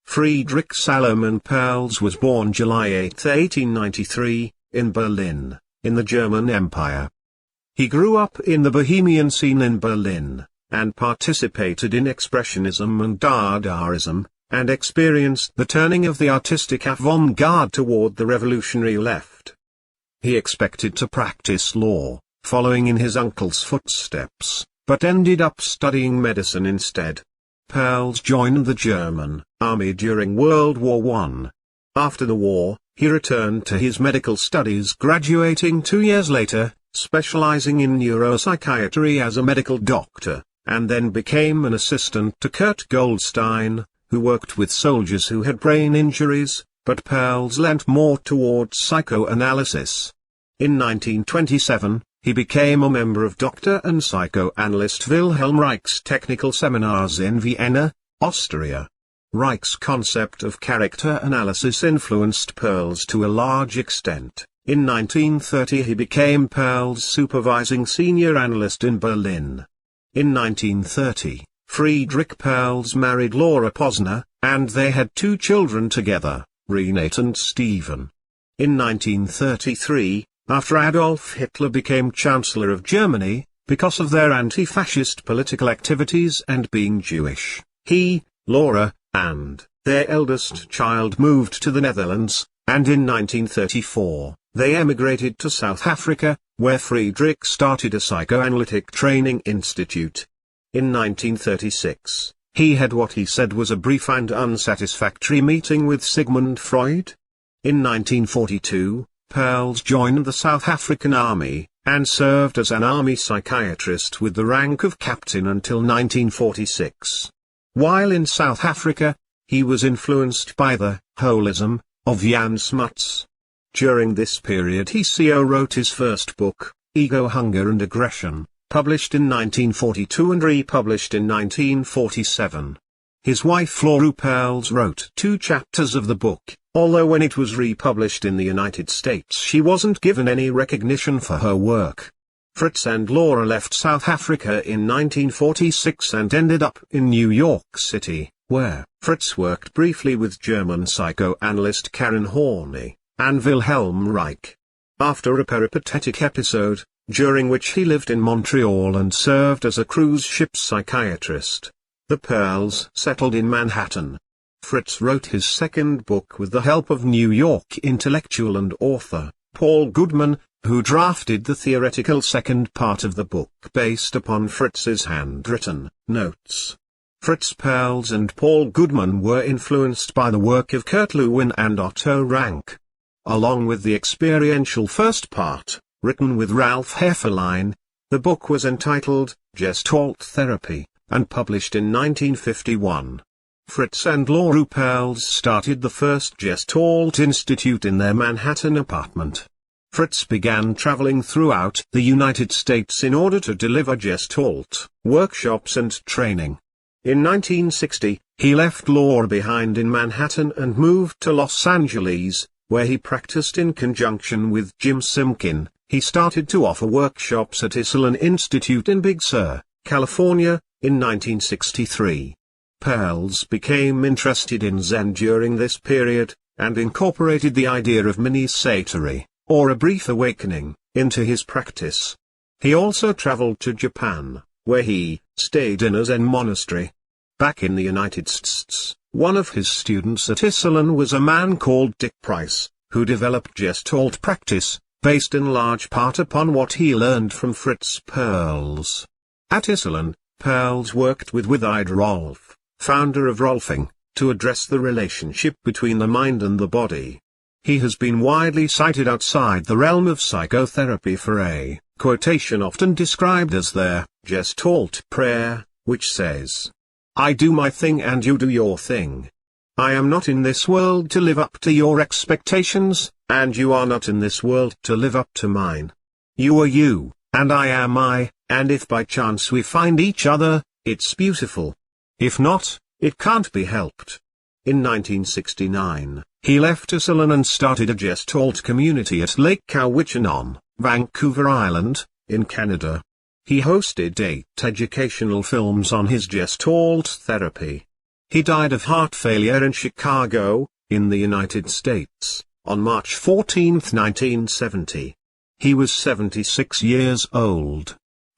Friedrich Salomon Perls was born July 8, 1893, in Berlin, in the German Empire. He grew up in the Bohemian scene in Berlin, and participated in Expressionism and Dadaism, and experienced the turning of the artistic avant-garde toward the revolutionary left. He expected to practice law, following in his uncle's footsteps, but ended up studying medicine instead. Perls joined the German army during World War I. After the war, he returned to his medical studies, graduating 2 years later, specializing in neuropsychiatry as a medical doctor, and then became an assistant to Kurt Goldstein, who worked with soldiers who had brain injuries, but Perls leant more towards psychoanalysis. In 1927, he became a member of Dr. and psychoanalyst Wilhelm Reich's technical seminars in Vienna, Austria. Reich's concept of character analysis influenced Perls to a large extent. In 1930 he became Perls' supervising senior analyst in Berlin. In 1930, Friedrich Perls married Laura Posner, and they had 2 children together, Renate and Stephen. In 1933, after Adolf Hitler became Chancellor of Germany, because of their anti-fascist political activities and being Jewish, he, Laura, and their eldest child moved to the Netherlands, and in 1934, they emigrated to South Africa, where Friedrich started a psychoanalytic training institute. In 1936, he had what he said was a brief and unsatisfactory meeting with Sigmund Freud. In 1942, Perls joined the South African Army, and served as an army psychiatrist with the rank of captain until 1946. While in South Africa, he was influenced by the holism of Jan Smuts. During this period he wrote his first book, Ego, Hunger and Aggression, published in 1942 and republished in 1947. His wife Flora Perls wrote 2 chapters of the book, although when it was republished in the United States she wasn't given any recognition for her work. Fritz and Laura left South Africa in 1946 and ended up in New York City, where Fritz worked briefly with German psychoanalyst Karen Horney and Wilhelm Reich. After a peripatetic episode, during which he lived in Montreal and served as a cruise ship psychiatrist, the Perls settled in Manhattan. Fritz wrote his second book with the help of New York intellectual and author, Paul Goodman, who drafted the theoretical second part of the book based upon Fritz's handwritten notes. Fritz Perls and Paul Goodman were influenced by the work of Kurt Lewin and Otto Rank. Along with the experiential first part, written with Ralph Hefferlein, the book was entitled Gestalt Therapy, and published in 1951. Fritz and Laura Perls started the first Gestalt Institute in their Manhattan apartment. Fritz began traveling throughout the United States in order to deliver Gestalt workshops and training. In 1960, he left Laura behind in Manhattan and moved to Los Angeles, where he practiced in conjunction with Jim Simkin. He started to offer workshops at Esalen Institute in Big Sur, California, in 1963. Perls became interested in Zen during this period, and incorporated the idea of mini-satori, or a brief awakening, into his practice. He also traveled to Japan, where he stayed in a Zen monastery. Back in the United States, one of his students at Esalen was a man called Dick Price, who developed Gestalt practice, based in large part upon what he learned from Fritz Perls. At Esalen, Perls worked with Ida Rolf, founder of Rolfing, to address the relationship between the mind and the body. He has been widely cited outside the realm of psychotherapy for a quotation often described as their Gestalt prayer, which says, "I do my thing and you do your thing. I am not in this world to live up to your expectations, and you are not in this world to live up to mine. You are you, and I am I, and if by chance we find each other, it's beautiful. If not, it can't be helped." In 1969, he left Esalen and started a Gestalt community at Lake Cowichan, Vancouver Island, in Canada. He hosted 8 educational films on his Gestalt therapy. He died of heart failure in Chicago, in the United States, on March 14, 1970. He was 76 years old.